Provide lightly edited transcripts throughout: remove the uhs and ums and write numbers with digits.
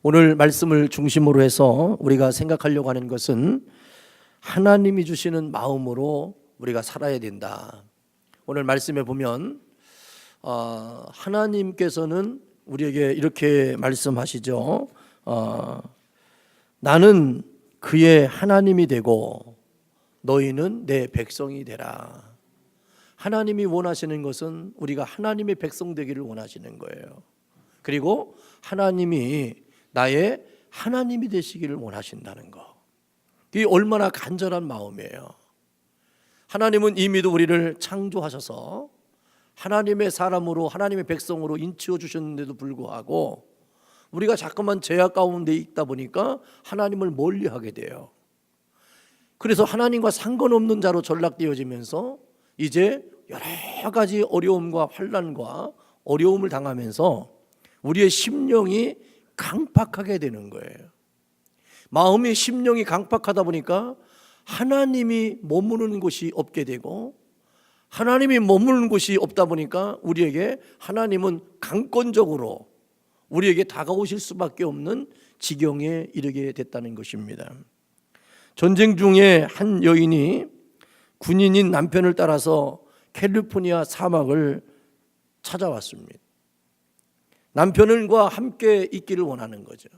오늘 말씀을 중심으로 해서 우리가 생각하려고 하는 것은 하나님이 주시는 마음으로 우리가 살아야 된다. 오늘 말씀에 보면 하나님께서는 우리에게 이렇게 말씀하시죠. 나는 그의 하나님이 되고 너희는 내 백성이 되라. 하나님이 원하시는 것은 우리가 하나님의 백성 되기를 원하시는 거예요. 그리고 하나님이 나의 하나님이 되시기를 원하신다는 거. 이게 얼마나 간절한 마음이에요. 하나님은 이미도 우리를 창조하셔서 하나님의 사람으로 하나님의 백성으로 인치워 주셨는데도 불구하고 우리가 자꾸만 죄악 가운데 있다 보니까 하나님을 멀리하게 돼요. 그래서 하나님과 상관없는 자로 전락되어지면서 이제 여러 가지 어려움과 환난과 어려움을 당하면서 우리의 심령이 강팍하게 되는 거예요. 마음이 심령이 강팍하다 보니까 하나님이 머무르는 곳이 없게 되고, 하나님이 머무르는 곳이 없다 보니까 우리에게 하나님은 강권적으로 우리에게 다가오실 수밖에 없는 지경에 이르게 됐다는 것입니다. 전쟁 중에 한 여인이 군인인 남편을 따라서 캘리포니아 사막을 찾아왔습니다. 남편과 함께 있기를 원하는 거죠.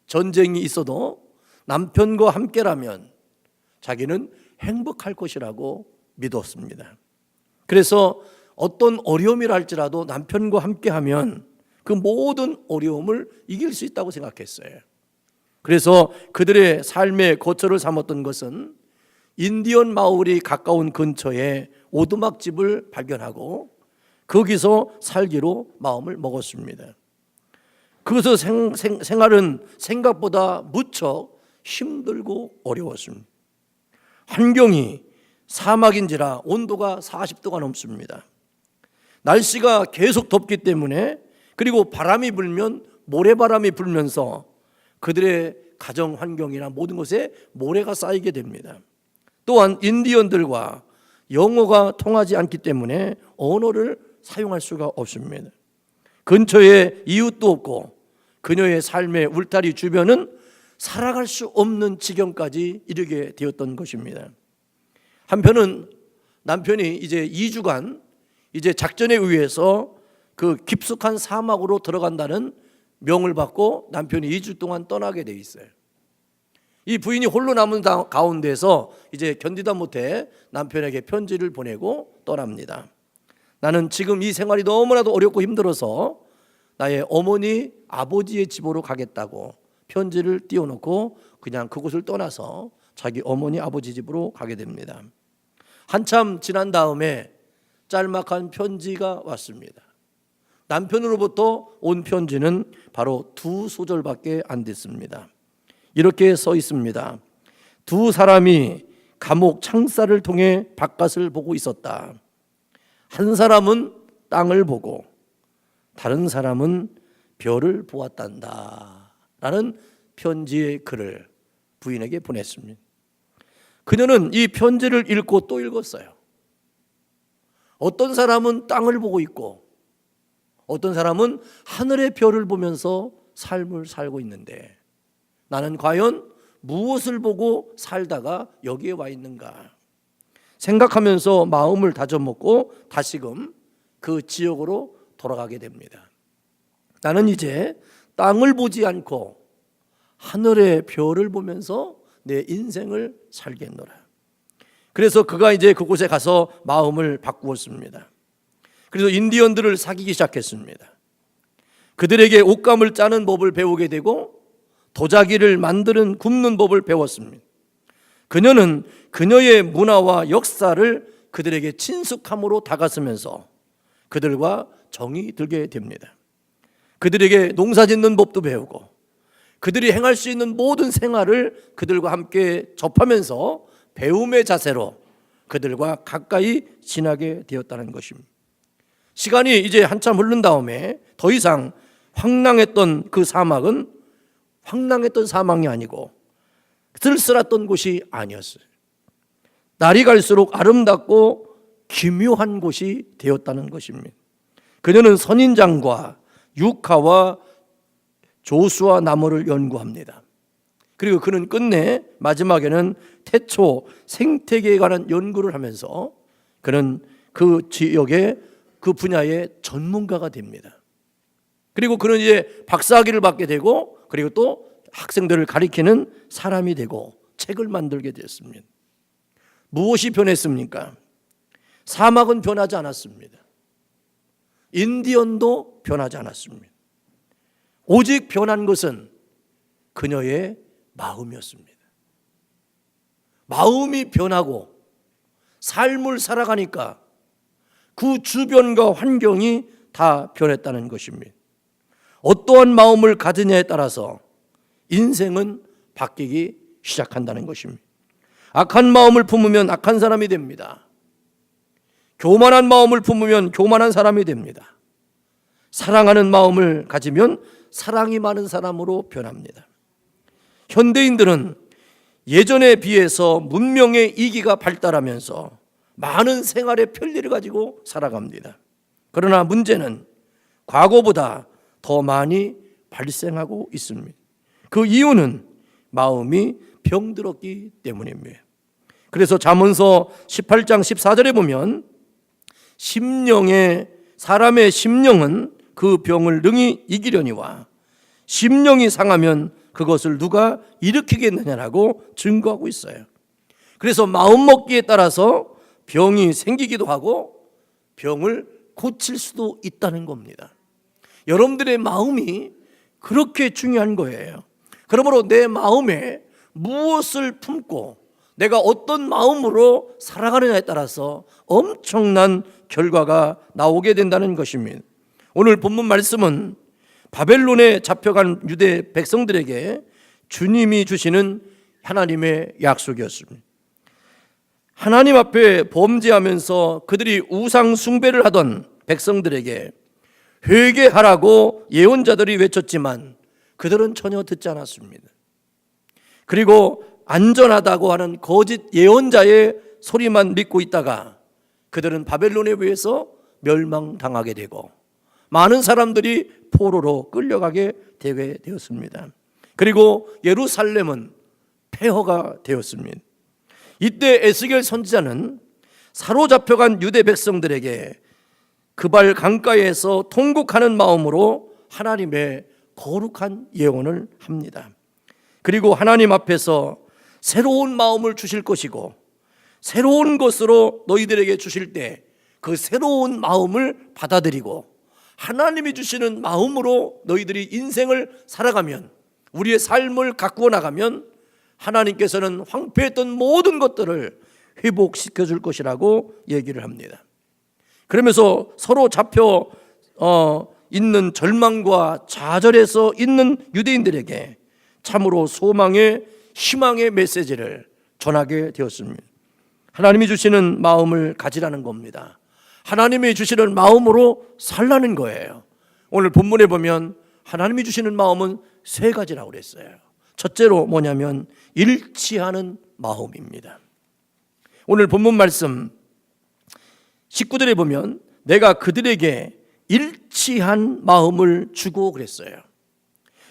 전쟁이 있어도 남편과 함께라면 자기는 행복할 것이라고 믿었습니다. 그래서 어떤 어려움이라 할지라도 남편과 함께하면 그 모든 어려움을 이길 수 있다고 생각했어요. 그래서 그들의 삶의 거처를 삼았던 것은 인디언 마을이 가까운 근처에 오두막집을 발견하고 거기서 살기로 마음을 먹었습니다. 그것의 생활은 생각보다 무척 힘들고 어려웠습니다. 환경이 사막인지라 온도가 40도가 넘습니다. 날씨가 계속 덥기 때문에, 그리고 바람이 불면 모래바람이 불면서 그들의 가정 환경이나 모든 것에 모래가 쌓이게 됩니다. 또한 인디언들과 영어가 통하지 않기 때문에 언어를 사용할 수가 없습니다. 근처에 이웃도 없고 그녀의 삶의 울타리 주변은 살아갈 수 없는 지경까지 이르게 되었던 것입니다. 한편은 남편이 이제 2주간 이제 작전에 의해서 그 깊숙한 사막으로 들어간다는 명을 받고 남편이 2주 동안 떠나게 돼 있어요. 이 부인이 홀로 남은 가운데서 이제 견디다 못해 남편에게 편지를 보내고 떠납니다. 나는 지금 이 생활이 너무나도 어렵고 힘들어서 나의 어머니 아버지의 집으로 가겠다고 편지를 띄워놓고 그냥 그곳을 떠나서 자기 어머니 아버지 집으로 가게 됩니다. 한참 지난 다음에 짤막한 편지가 왔습니다. 남편으로부터 온 편지는 바로 2소절밖에 안 됐습니다. 이렇게 써 있습니다. 두 사람이 감옥 창살을 통해 바깥을 보고 있었다. 한 사람은 땅을 보고 다른 사람은 별을 보았단다 라는 편지의 글을 부인에게 보냈습니다. 그녀는 이 편지를 읽고 또 읽었어요. 어떤 사람은 땅을 보고 있고 어떤 사람은 하늘의 별을 보면서 삶을 살고 있는데 나는 과연 무엇을 보고 살다가 여기에 와 있는가 생각하면서 마음을 다져먹고 다시금 그 지역으로 돌아가게 됩니다. 나는 이제 땅을 보지 않고 하늘의 별을 보면서 내 인생을 살겠노라. 그래서 그가 이제 그곳에 가서 마음을 바꾸었습니다. 그래서 인디언들을 사귀기 시작했습니다. 그들에게 옷감을 짜는 법을 배우게 되고 도자기를 만드는 굽는 법을 배웠습니다. 그녀는 그녀의 문화와 역사를 그들에게 친숙함으로 다가서면서 그들과 정이 들게 됩니다. 그들에게 농사 짓는 법도 배우고 그들이 행할 수 있는 모든 생활을 그들과 함께 접하면서 배움의 자세로 그들과 가까이 지나게 되었다는 것입니다. 시간이 이제 한참 흐른 다음에 더 이상 황량했던 그 사막은 황량했던 사막이 아니고 쓸쓸했던 곳이 아니었어요. 날이 갈수록 아름답고 기묘한 곳이 되었다는 것입니다. 그녀는 선인장과 유카와 조수아 나무를 연구합니다. 그리고 그는 끝내 마지막에는 태초 생태계에 관한 연구를 하면서 그는 그 지역의 그 분야의 전문가가 됩니다. 그리고 그는 이제 박사학위를 받게 되고 그리고 또 학생들을 가리키는 사람이 되고 책을 만들게 되었습니다. 무엇이 변했습니까? 사막은 변하지 않았습니다. 인디언도 변하지 않았습니다. 오직 변한 것은 그녀의 마음이었습니다. 마음이 변하고 삶을 살아가니까 그 주변과 환경이 다 변했다는 것입니다. 어떠한 마음을 가지냐에 따라서 인생은 바뀌기 시작한다는 것입니다. 악한 마음을 품으면 악한 사람이 됩니다. 교만한 마음을 품으면 교만한 사람이 됩니다. 사랑하는 마음을 가지면 사랑이 많은 사람으로 변합니다. 현대인들은 예전에 비해서 문명의 이기가 발달하면서 많은 생활의 편리를 가지고 살아갑니다. 그러나 문제는 과거보다 더 많이 발생하고 있습니다. 그 이유는 마음이 병들었기 때문입니다. 그래서 잠언서 18장 14절에 보면 사람의 심령은 그 병을 능히 이기려니와 심령이 상하면 그것을 누가 일으키겠느냐라고 증거하고 있어요. 그래서 마음먹기에 따라서 병이 생기기도 하고 병을 고칠 수도 있다는 겁니다. 여러분들의 마음이 그렇게 중요한 거예요. 그러므로 내 마음에 무엇을 품고 내가 어떤 마음으로 살아가느냐에 따라서 엄청난 결과가 나오게 된다는 것입니다. 오늘 본문 말씀은 바벨론에 잡혀간 유대 백성들에게 주님이 주시는 하나님의 약속이었습니다. 하나님 앞에 범죄하면서 그들이 우상 숭배를 하던 백성들에게 회개하라고 예언자들이 외쳤지만 그들은 전혀 듣지 않았습니다. 그리고 안전하다고 하는 거짓 예언자의 소리만 믿고 있다가 그들은 바벨론에 의해서 멸망당하게 되고 많은 사람들이 포로로 끌려가게 되게 되었습니다. 그리고 예루살렘은 폐허가 되었습니다. 이때 에스겔 선지자는 사로잡혀간 유대 백성들에게 그발 강가에서 통곡하는 마음으로 하나님의 거룩한 예언을 합니다. 그리고 하나님 앞에서 새로운 마음을 주실 것이고 새로운 것으로 너희들에게 주실 때 그 새로운 마음을 받아들이고 하나님이 주시는 마음으로 너희들이 인생을 살아가면 우리의 삶을 가꾸어 나가면 하나님께서는 황폐했던 모든 것들을 회복시켜 줄 것이라고 얘기를 합니다. 그러면서 서로 잡혀 있는 절망과 좌절에서 있는 유대인들에게 참으로 소망의 희망의 메시지를 전하게 되었습니다. 하나님이 주시는 마음을 가지라는 겁니다. 하나님이 주시는 마음으로 살라는 거예요. 오늘 본문에 보면 하나님이 주시는 마음은 세 가지라고 그랬어요. 첫째로 뭐냐면 일치하는 마음입니다. 오늘 본문 말씀 19절에 보면 내가 그들에게 일치한 마음을 주고 그랬어요.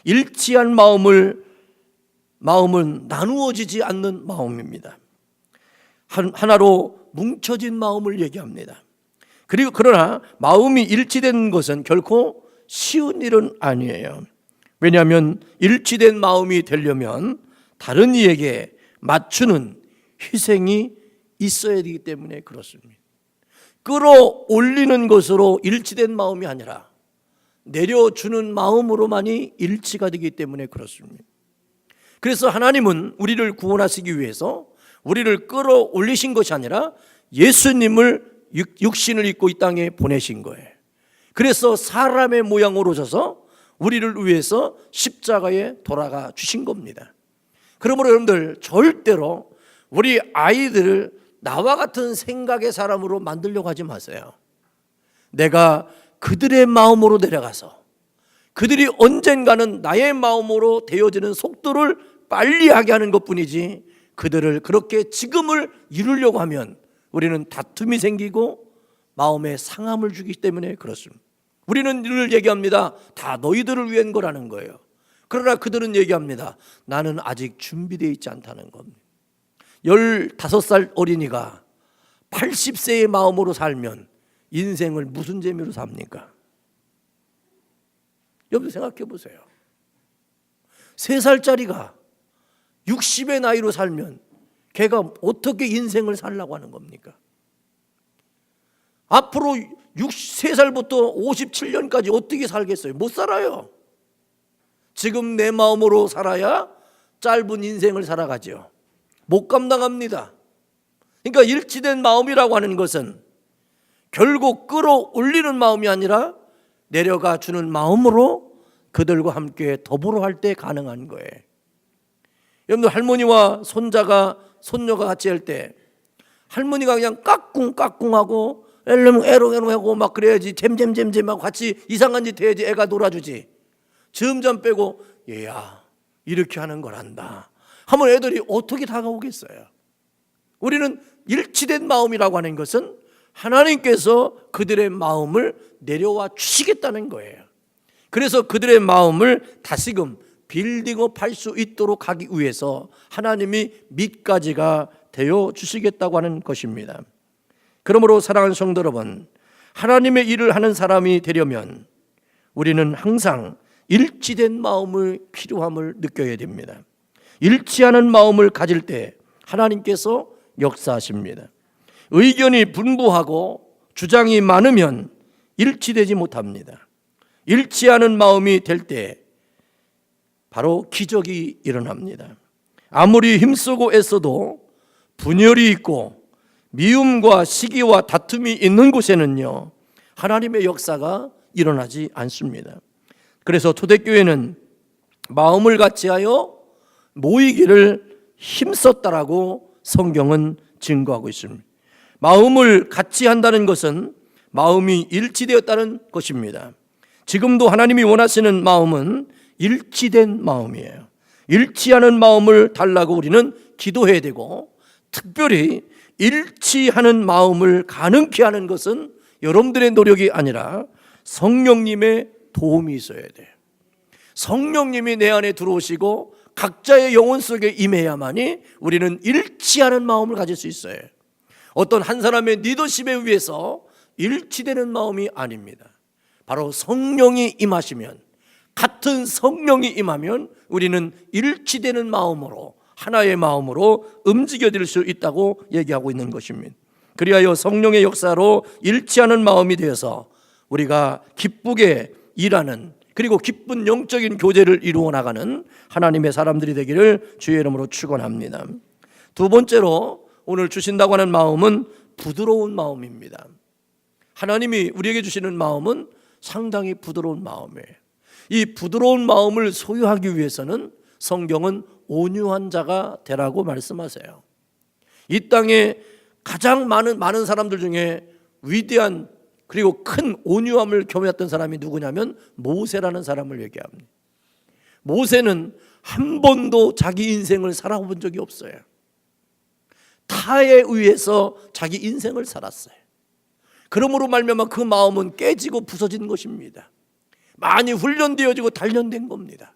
일치한 마음은 나누어지지 않는 마음입니다. 하나로 뭉쳐진 마음을 얘기합니다. 그리고 그러나 마음이 일치된 것은 결코 쉬운 일은 아니에요. 왜냐하면 일치된 마음이 되려면 다른 이에게 맞추는 희생이 있어야 되기 때문에 그렇습니다. 끌어올리는 것으로 일치된 마음이 아니라 내려주는 마음으로만이 일치가 되기 때문에 그렇습니다. 그래서 하나님은 우리를 구원하시기 위해서 우리를 끌어올리신 것이 아니라 예수님을 육신을 입고 이 땅에 보내신 거예요. 그래서 사람의 모양으로 오셔서 우리를 위해서 십자가에 돌아가 주신 겁니다. 그러므로 여러분들 절대로 우리 아이들을 나와 같은 생각의 사람으로 만들려고 하지 마세요. 내가 그들의 마음으로 내려가서 그들이 언젠가는 나의 마음으로 되어지는 속도를 빨리 하게 하는 것뿐이지 그들을 그렇게 지금을 이루려고 하면 우리는 다툼이 생기고 마음에 상함을 주기 때문에 그렇습니다. 우리는 늘 얘기합니다. 다 너희들을 위한 거라는 거예요. 그러나 그들은 얘기합니다. 나는 아직 준비되어 있지 않다는 겁니다. 15살 어린이가 80세의 마음으로 살면 인생을 무슨 재미로 삽니까? 여러분 생각해 보세요. 3살짜리가 60의 나이로 살면 걔가 어떻게 인생을 살라고 하는 겁니까? 앞으로 3살부터 57년까지 어떻게 살겠어요? 못 살아요. 지금 내 마음으로 살아야 짧은 인생을 살아가죠. 못 감당합니다. 그러니까 일치된 마음이라고 하는 것은 결국 끌어올리는 마음이 아니라 내려가 주는 마음으로 그들과 함께 더불어 할 때 가능한 거예요. 여러분들 할머니와 손녀가 같이 할 때 할머니가 그냥 까꿍까꿍하고 에롱에롱하고 막 그래야지 잼잼잼잼하고 같이 이상한 짓 해야지 애가 놀아주지. 점점 빼고 얘야 이렇게 하는 거란다 하면 애들이 어떻게 다가오겠어요? 우리는 일치된 마음이라고 하는 것은 하나님께서 그들의 마음을 내려와 주시겠다는 거예요. 그래서 그들의 마음을 다시금 빌딩업 할 수 있도록 하기 위해서 하나님이 밑가지가 되어 주시겠다고 하는 것입니다. 그러므로 사랑하는 성도 여러분, 하나님의 일을 하는 사람이 되려면 우리는 항상 일치된 마음을 필요함을 느껴야 됩니다. 일치하는 마음을 가질 때 하나님께서 역사하십니다. 의견이 분분하고 주장이 많으면 일치되지 못합니다. 일치하는 마음이 될 때 바로 기적이 일어납니다. 아무리 힘쓰고 애써도 분열이 있고 미움과 시기와 다툼이 있는 곳에는요 하나님의 역사가 일어나지 않습니다. 그래서 초대교회는 마음을 같이하여 모이기를 힘썼다라고 성경은 증거하고 있습니다. 마음을 같이 한다는 것은 마음이 일치되었다는 것입니다. 지금도 하나님이 원하시는 마음은 일치된 마음이에요. 일치하는 마음을 달라고 우리는 기도해야 되고, 특별히 일치하는 마음을 가능케 하는 것은 여러분들의 노력이 아니라 성령님의 도움이 있어야 돼요. 성령님이 내 안에 들어오시고 각자의 영혼 속에 임해야만이 우리는 일치하는 마음을 가질 수 있어요. 어떤 한 사람의 리더십에 의해서 일치되는 마음이 아닙니다. 바로 성령이 임하시면, 같은 성령이 임하면 우리는 일치되는 마음으로, 하나의 마음으로 움직여질 수 있다고 얘기하고 있는 것입니다. 그리하여 성령의 역사로 일치하는 마음이 되어서 우리가 기쁘게 일하는, 그리고 기쁜 영적인 교제를 이루어 나가는 하나님의 사람들이 되기를 주의 이름으로 축원합니다. 두 번째로 오늘 주신다고 하는 마음은 부드러운 마음입니다. 하나님이 우리에게 주시는 마음은 상당히 부드러운 마음이에요. 이 부드러운 마음을 소유하기 위해서는 성경은 온유한 자가 되라고 말씀하세요. 이 땅에 가장 많은 사람들 중에 위대한 그리고 큰 온유함을 겸했던 사람이 누구냐면 모세라는 사람을 얘기합니다. 모세는 한 번도 자기 인생을 살아본 적이 없어요. 타에 의해서 자기 인생을 살았어요. 그러므로 말미암아 그 마음은 깨지고 부서진 것입니다. 많이 훈련되어지고 단련된 겁니다.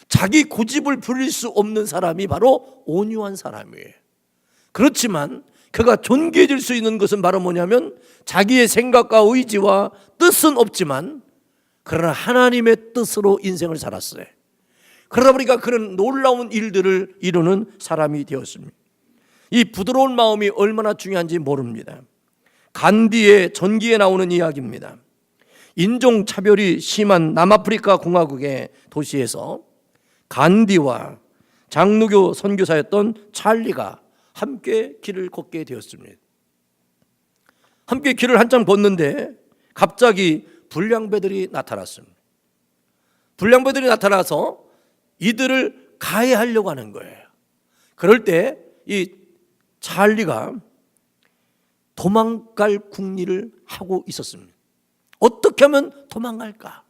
자기 고집을 부릴 수 없는 사람이 바로 온유한 사람이에요. 그렇지만 그가 존귀해질 수 있는 것은 바로 뭐냐면 자기의 생각과 의지와 뜻은 없지만 그러나 하나님의 뜻으로 인생을 살았어요. 그러다 보니까 그런 놀라운 일들을 이루는 사람이 되었습니다. 이 부드러운 마음이 얼마나 중요한지 모릅니다. 간디의 전기에 나오는 이야기입니다. 인종차별이 심한 남아프리카 공화국의 도시에서 간디와 장로교 선교사였던 찰리가 함께 길을 걷게 되었습니다. 함께 길을 한참 걷는데 갑자기 불량배들이 나타났습니다. 불량배들이 나타나서 이들을 가해하려고 하는 거예요. 그럴 때 이 찰리가 도망갈 궁리를 하고 있었습니다. 어떻게 하면 도망갈까?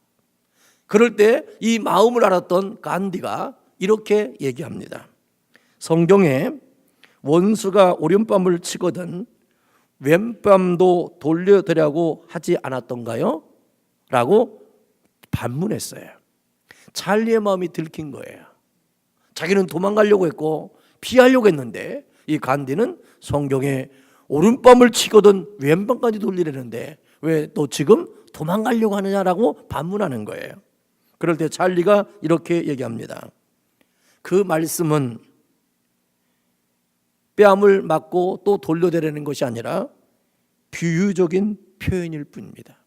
그럴 때 이 마음을 알았던 간디가 이렇게 얘기합니다. 성경에 원수가 오른뺨을 치거든 왼뺨도 돌려드리라고 하지 않았던가요? 라고 반문했어요. 찰리의 마음이 들킨 거예요. 자기는 도망가려고 했고 피하려고 했는데 이 간디는 성경에 오른밤을 치거든 왼밤까지 돌리려는데 왜 또 지금 도망가려고 하느냐라고 반문하는 거예요. 그럴 때 찰리가 이렇게 얘기합니다. 그 말씀은 뺨을 맞고 또 돌려대라는 것이 아니라 비유적인 표현일 뿐입니다.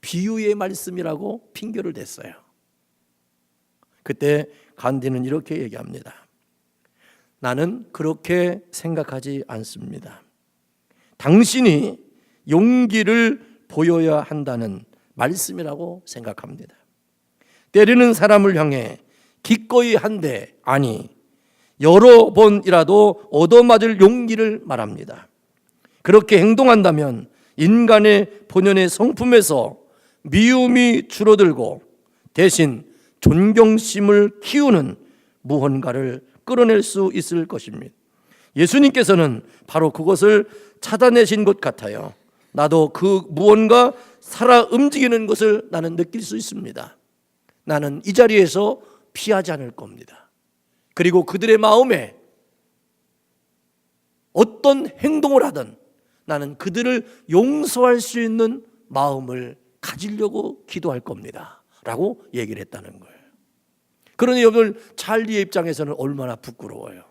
비유의 말씀이라고 핑계를 댔어요. 그때 간디는 이렇게 얘기합니다. 나는 그렇게 생각하지 않습니다. 당신이 용기를 보여야 한다는 말씀이라고 생각합니다. 때리는 사람을 향해 기꺼이 한데 아니 여러 번이라도 얻어맞을 용기를 말합니다. 그렇게 행동한다면 인간의 본연의 성품에서 미움이 줄어들고 대신 존경심을 키우는 무언가를 끌어낼 수 있을 것입니다. 예수님께서는 바로 그것을 찾아내신 것 같아요. 나도 그 무언가 살아 움직이는 것을 나는 느낄 수 있습니다. 나는 이 자리에서 피하지 않을 겁니다. 그리고 그들의 마음에 어떤 행동을 하든 나는 그들을 용서할 수 있는 마음을 가지려고 기도할 겁니다 라고 얘기를 했다는 거예요. 그러니 여러분 찰리의 입장에서는 얼마나 부끄러워요.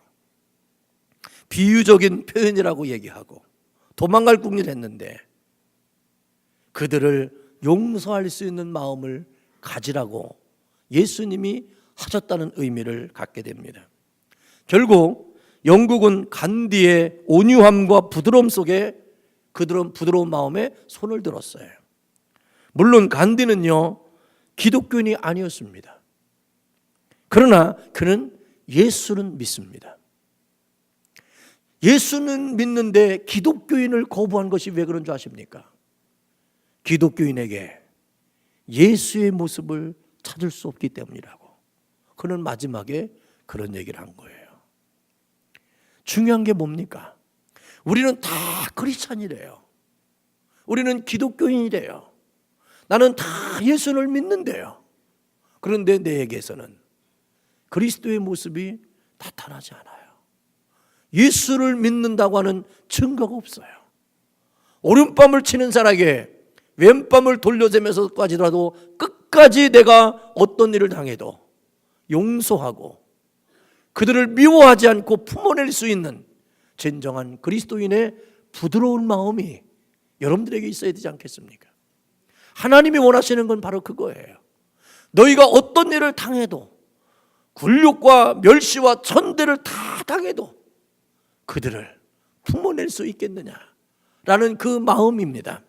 비유적인 표현이라고 얘기하고 도망갈 궁리를 했는데 그들을 용서할 수 있는 마음을 가지라고 예수님이 하셨다는 의미를 갖게 됩니다. 결국 영국은 간디의 온유함과 부드러움 속에 그들은 부드러운 마음에 손을 들었어요. 물론 간디는요 기독교인이 아니었습니다. 그러나 그는 예수는 믿습니다. 예수는 믿는데 기독교인을 거부한 것이 왜 그런 줄 아십니까? 기독교인에게 예수의 모습을 찾을 수 없기 때문이라고. 그는 마지막에 그런 얘기를 한 거예요. 중요한 게 뭡니까? 우리는 다 크리스찬이래요. 우리는 기독교인이래요. 나는 다 예수를 믿는데요. 그런데 내에게서는 그리스도의 모습이 나타나지 않아요. 예수를 믿는다고 하는 증거가 없어요. 오른밤을 치는 사람에게 왼밤을 돌려대면서까지라도 끝까지 내가 어떤 일을 당해도 용서하고 그들을 미워하지 않고 품어낼 수 있는 진정한 그리스도인의 부드러운 마음이 여러분들에게 있어야 되지 않겠습니까? 하나님이 원하시는 건 바로 그거예요. 너희가 어떤 일을 당해도 굴욕과 멸시와 천대를 다 당해도 그들을 품어낼 수 있겠느냐라는 그 마음입니다.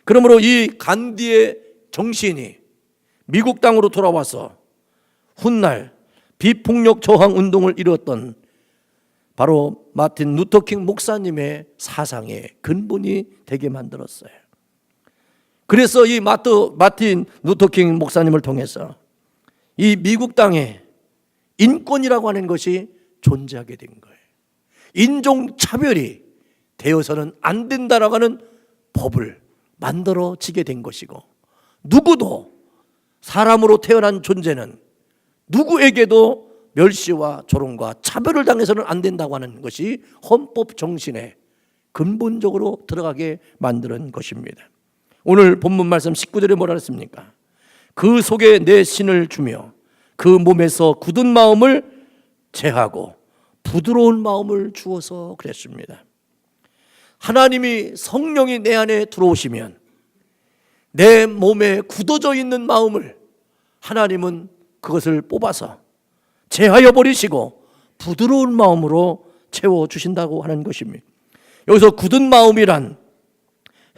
그러므로 이 간디의 정신이 미국 땅으로 돌아와서 훗날 비폭력 저항 운동을 이루었던 바로 마틴 루터킹 목사님의 사상의 근본이 되게 만들었어요. 그래서 이 마틴 루터킹 목사님을 통해서 이 미국 땅에 인권이라고 하는 것이 존재하게 된 거예요. 인종차별이 되어서는 안 된다라고 하는 법을 만들어지게 된 것이고, 누구도 사람으로 태어난 존재는 누구에게도 멸시와 조롱과 차별을 당해서는 안 된다고 하는 것이 헌법 정신에 근본적으로 들어가게 만드는 것입니다. 오늘 본문 말씀 19절에 뭐라 했습니까? 그 속에 내 신을 주며 그 몸에서 굳은 마음을 제하고 부드러운 마음을 주어서 그랬습니다. 하나님이 성령이 내 안에 들어오시면 내 몸에 굳어져 있는 마음을 하나님은 그것을 뽑아서 제하여 버리시고 부드러운 마음으로 채워주신다고 하는 것입니다. 여기서 굳은 마음이란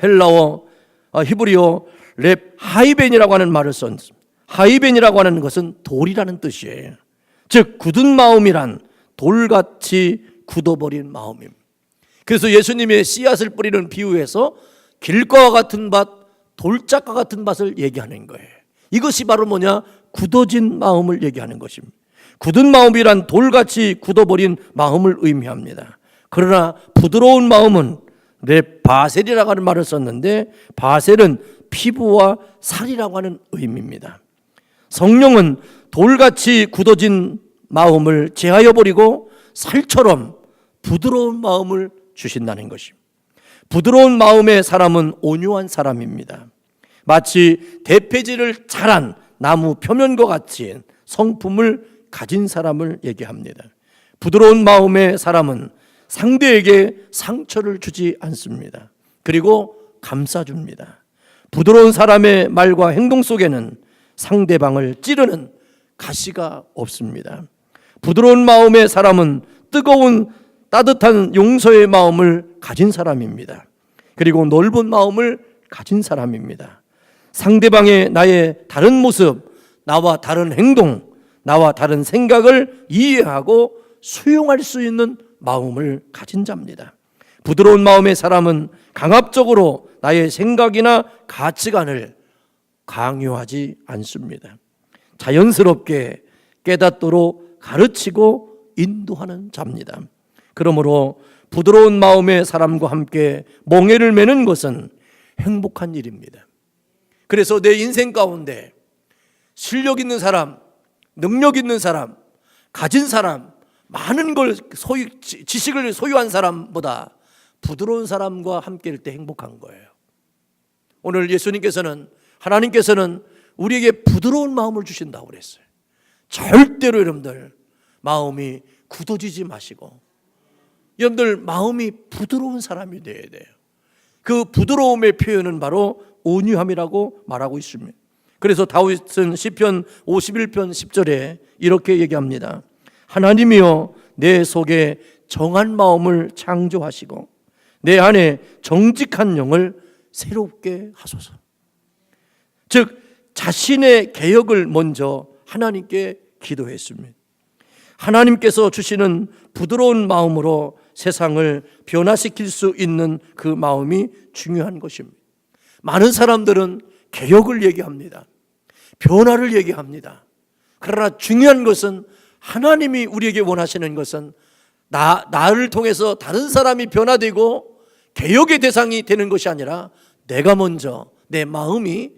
헬라어 히브리어 렙 하이벤이라고 하는 말을 썼습니다. 하이벤이라고 하는 것은 돌이라는 뜻이에요. 즉 굳은 마음이란 돌같이 굳어버린 마음입니다. 그래서 예수님의 씨앗을 뿌리는 비유에서 길가와 같은 밭, 돌짝과 같은 밭을 얘기하는 거예요. 이것이 바로 뭐냐? 굳어진 마음을 얘기하는 것입니다. 굳은 마음이란 돌같이 굳어버린 마음을 의미합니다. 그러나 부드러운 마음은 바셀이라고 하는 말을 썼는데, 바셀은 피부와 살이라고 하는 의미입니다. 성령은 돌같이 굳어진 마음을 제하여 버리고 살처럼 부드러운 마음을 주신다는 것입니다. 부드러운 마음의 사람은 온유한 사람입니다. 마치 대패질을 잘한 나무 표면과 같이 성품을 가진 사람을 얘기합니다. 부드러운 마음의 사람은 상대에게 상처를 주지 않습니다. 그리고 감싸줍니다. 부드러운 사람의 말과 행동 속에는 상대방을 찌르는 가시가 없습니다. 부드러운 마음의 사람은 뜨거운 따뜻한 용서의 마음을 가진 사람입니다. 그리고 넓은 마음을 가진 사람입니다. 상대방의 나의 다른 모습, 나와 다른 행동, 나와 다른 생각을 이해하고 수용할 수 있는 마음을 가진 자입니다. 부드러운 마음의 사람은 강압적으로 나의 생각이나 가치관을 강요하지 않습니다. 자연스럽게 깨닫도록 가르치고 인도하는 자입니다. 그러므로 부드러운 마음의 사람과 함께 멍에를 매는 것은 행복한 일입니다. 그래서 내 인생 가운데 실력 있는 사람, 능력 있는 사람, 가진 사람, 많은 걸 지식을 소유한 사람보다 부드러운 사람과 함께일 때 행복한 거예요. 오늘 예수님께서는, 하나님께서는 우리에게 부드러운 마음을 주신다고 그랬어요. 절대로 여러분들 마음이 굳어지지 마시고, 여러분들 마음이 부드러운 사람이 되어야 돼요. 그 부드러움의 표현은 바로 온유함이라고 말하고 있습니다. 그래서 다윗은 시편 51편 10절에 이렇게 얘기합니다. 하나님이여 내 속에 정한 마음을 창조하시고 내 안에 정직한 영을 새롭게 하소서. 즉 자신의 개혁을 먼저 하나님께 기도했습니다. 하나님께서 주시는 부드러운 마음으로 세상을 변화시킬 수 있는 그 마음이 중요한 것입니다. 많은 사람들은 개혁을 얘기합니다. 변화를 얘기합니다. 그러나 중요한 것은 하나님이 우리에게 원하시는 것은 나를 통해서 다른 사람이 변화되고 개혁의 대상이 되는 것이 아니라 내가 먼저 내 마음이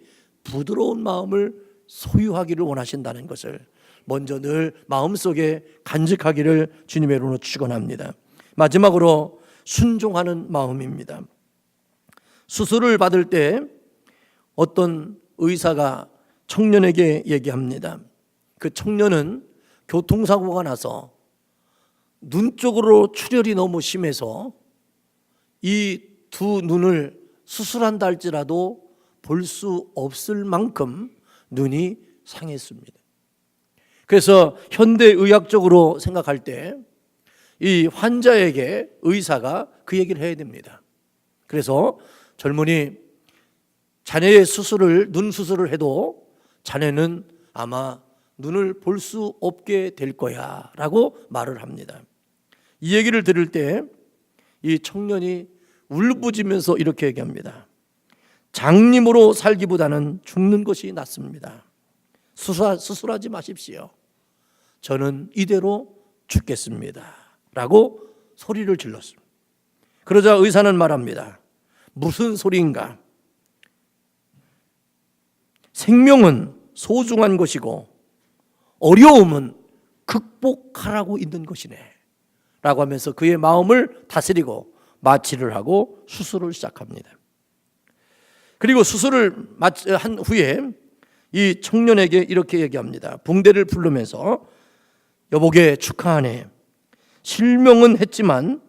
부드러운 마음을 소유하기를 원하신다는 것을 먼저 늘 마음속에 간직하기를 주님의 이름으로 축원합니다. 마지막으로 순종하는 마음입니다. 수술을 받을 때 어떤 의사가 청년에게 얘기합니다. 그 청년은 교통사고가 나서 눈 쪽으로 출혈이 너무 심해서 이 두 눈을 수술한다 할지라도 볼 수 없을 만큼 눈이 상했습니다. 그래서 현대의학적으로 생각할 때 이 환자에게 의사가 그 얘기를 해야 됩니다. 그래서 젊은이, 자네의 눈 수술을 해도 자네는 아마 눈을 볼 수 없게 될 거야 라고 말을 합니다. 이 얘기를 들을 때 이 청년이 울부짖으면서 이렇게 얘기합니다. 장님으로 살기보다는 죽는 것이 낫습니다. 수술하지 마십시오. 저는 이대로 죽겠습니다 라고 소리를 질렀습니다. 그러자 의사는 말합니다. 무슨 소리인가? 생명은 소중한 것이고 어려움은 극복하라고 있는 것이네 라고 하면서 그의 마음을 다스리고 마취를 하고 수술을 시작합니다. 그리고 수술을 한 후에 이 청년에게 이렇게 얘기합니다. 붕대를 풀르면서 여보게 축하하네. 실명은 했지만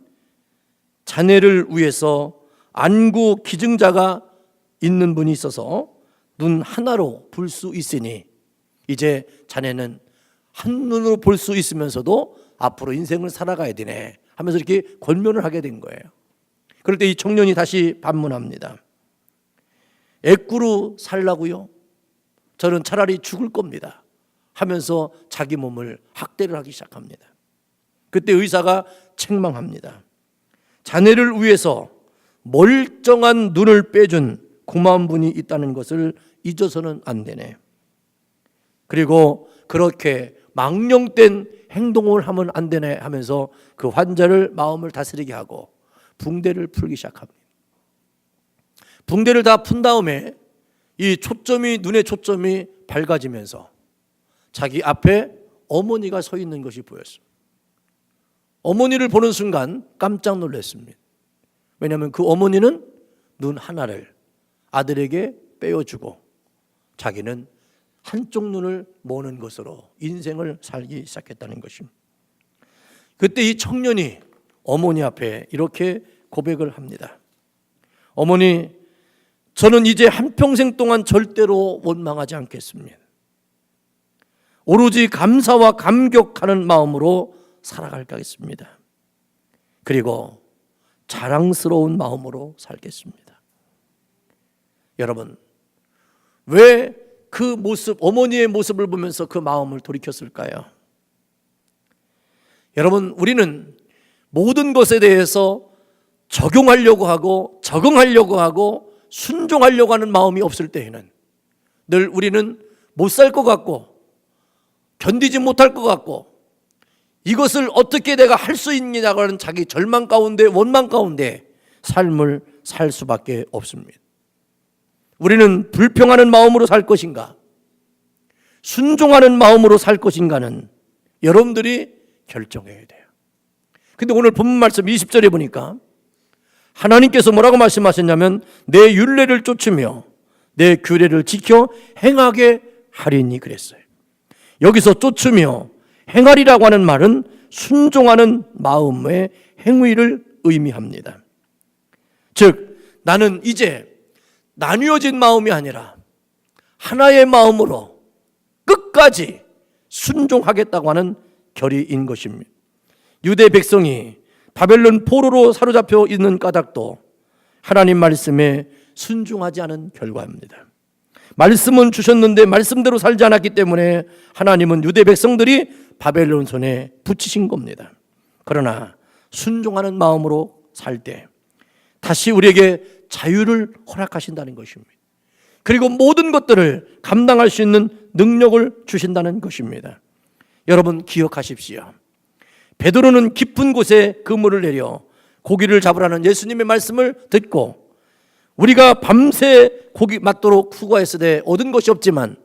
자네를 위해서 안구 기증자가 있는 분이 있어서 눈 하나로 볼 수 있으니 이제 자네는 한눈으로 볼 수 있으면서도 앞으로 인생을 살아가야 되네 하면서 이렇게 권면을 하게 된 거예요. 그럴 때 이 청년이 다시 반문합니다. 애꾸로 살라고요? 저는 차라리 죽을 겁니다 하면서 자기 몸을 학대를 하기 시작합니다. 그때 의사가 책망합니다. 자네를 위해서 멀쩡한 눈을 빼준 고마운 분이 있다는 것을 잊어서는 안 되네. 그리고 그렇게 망령된 행동을 하면 안 되네 하면서 그 환자를 마음을 다스리게 하고 붕대를 풀기 시작합니다. 붕대를 다 푼 다음에 이 눈의 초점이 밝아지면서 자기 앞에 어머니가 서 있는 것이 보였습니다. 어머니를 보는 순간 깜짝 놀랐습니다. 왜냐하면 그 어머니는 눈 하나를 아들에게 빼어주고 자기는 한쪽 눈을 모는 것으로 인생을 살기 시작했다는 것입니다. 그때 이 청년이 어머니 앞에 이렇게 고백을 합니다. 어머니, 저는 이제 한평생 동안 절대로 원망하지 않겠습니다. 오로지 감사와 감격하는 마음으로 살아가겠습니다. 그리고 자랑스러운 마음으로 살겠습니다. 여러분, 왜 그 모습, 어머니의 모습을 보면서 그 마음을 돌이켰을까요? 여러분, 우리는 모든 것에 대해서 적용하려고 하고 적응하려고 하고 순종하려고 하는 마음이 없을 때에는 늘 우리는 못 살 것 같고 견디지 못할 것 같고 이것을 어떻게 내가 할 수 있느냐고 하는 자기 절망 가운데 원망 가운데 삶을 살 수밖에 없습니다. 우리는 불평하는 마음으로 살 것인가 순종하는 마음으로 살 것인가는 여러분들이 결정해야 돼요. 근데 오늘 본문 말씀 20절에 보니까 하나님께서 뭐라고 말씀하셨냐면 내 율례를 쫓으며 내 규례를 지켜 행하게 하리니 그랬어요. 여기서 쫓으며 행하리라고 하는 말은 순종하는 마음의 행위를 의미합니다. 즉 나는 이제 나뉘어진 마음이 아니라 하나의 마음으로 끝까지 순종하겠다고 하는 결의인 것입니다. 유대 백성이 바벨론 포로로 사로잡혀 있는 까닭도 하나님 말씀에 순종하지 않은 결과입니다. 말씀은 주셨는데 말씀대로 살지 않았기 때문에 하나님은 유대 백성들이 바벨론 손에 붙이신 겁니다. 그러나 순종하는 마음으로 살 때 다시 우리에게 자유를 허락하신다는 것입니다. 그리고 모든 것들을 감당할 수 있는 능력을 주신다는 것입니다. 여러분 기억하십시오. 베드로는 깊은 곳에 그물을 내려 고기를 잡으라는 예수님의 말씀을 듣고 우리가 밤새 고기 맞도록 수고했으되 얻은 것이 없지만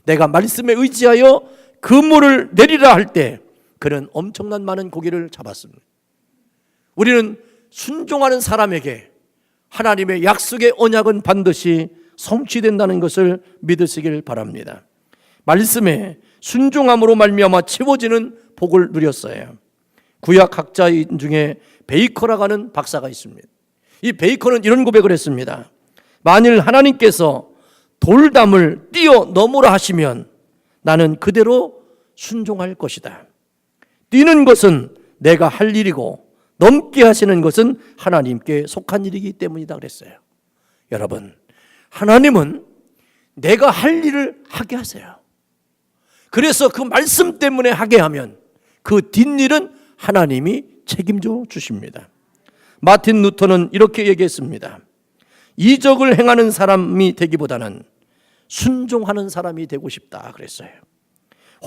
내가 말씀에 의지하여 그물을 내리라 할 때 그는 엄청난 많은 고기를 잡았습니다. 우리는 순종하는 사람에게 하나님의 약속의 언약은 반드시 성취된다는 것을 믿으시길 바랍니다. 말씀에 순종함으로 말미암아 채워지는 복을 누렸어요. 구약학자인 중에 베이커라고 하는 박사가 있습니다. 이 베이커는 이런 고백을 했습니다. 만일 하나님께서 돌담을 뛰어넘으라 하시면 나는 그대로 순종할 것이다. 뛰는 것은 내가 할 일이고 넘게 하시는 것은 하나님께 속한 일이기 때문이다 그랬어요. 여러분, 하나님은 내가 할 일을 하게 하세요. 그래서 그 말씀 때문에 하게 하면 그 뒷일은 하나님이 책임져 주십니다. 마틴 루터는 이렇게 얘기했습니다. 이적을 행하는 사람이 되기보다는 순종하는 사람이 되고 싶다 그랬어요.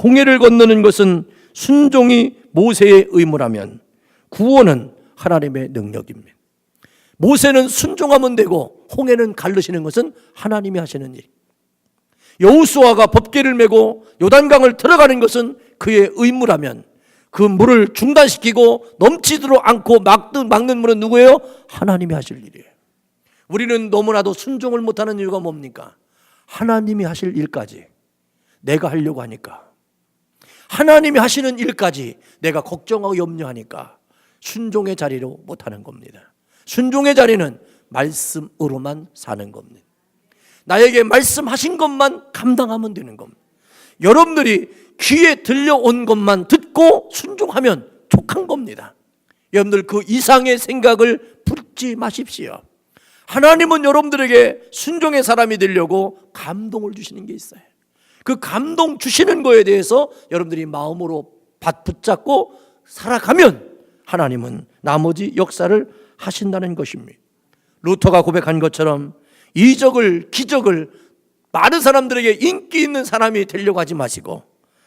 홍해를 건너는 것은 순종이 모세의 의무라면 구원은 하나님의 능력입니다. 모세는 순종하면 되고 홍해는 가르시는 것은 하나님이 하시는 일. 여호수아가 법궤를 메고 요단강을 들어가는 것은 그의 의무라면 그 물을 중단시키고 넘치도록 않고 막는 물은 누구예요? 하나님이 하실 일이에요. 우리는 너무나도 순종을 못하는 이유가 뭡니까? 하나님이 하실 일까지 내가 하려고 하니까, 하나님이 하시는 일까지 내가 걱정하고 염려하니까 순종의 자리로 못하는 겁니다. 순종의 자리는 말씀으로만 사는 겁니다. 나에게 말씀하신 것만 감당하면 되는 겁니다. 여러분들이 귀에 들려온 것만 듣고 순종하면 족한 겁니다. 여러분들 그 이상의 생각을 품지 마십시오. 하나님은 여러분들에게 순종의 사람이 되려고 감동을 주시는 게 있어요. 그 감동 주시는 거에 대해서 여러분들이 마음으로 붙잡고 살아가면 하나님은 나머지 역사를 하신다는 것입니다. 루터가 고백한 것처럼 이적을 기적을 많은 사람들에게 인기 있는 사람이 되려고 하지 마시고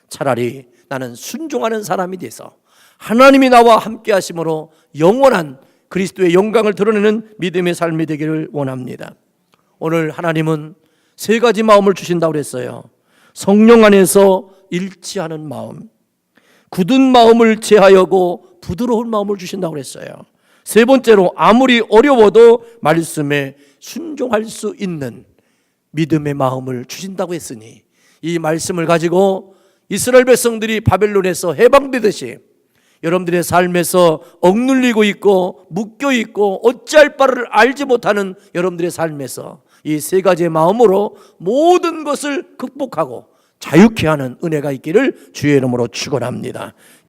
차라리 나는 순종하는 사람이 돼서 하나님이 나와 함께 하심으로 영원한 그리스도의 영광을 드러내는 믿음의 삶이 되기를 원합니다. 오늘 하나님은 세 가지 마음을 주신다고 그랬어요. 성령 안에서 일치하는 마음, 굳은 마음을 제하여고 부드러운 마음을 주신다고 그랬어요. 세 번째로 아무리 어려워도 말씀에 순종할 수 있는 믿음의 마음을 주신다고 했으니 이 말씀을 가지고 이스라엘 백성들이 바벨론에서 해방되듯이 여러분들의 삶에서 억눌리고 있고 묶여 있고 어찌할 바를 알지 못하는 여러분들의 삶에서 이 세 가지의 마음으로 모든 것을 극복하고 자유케 하는 은혜가 있기를 주의 이름으로 축원합니다.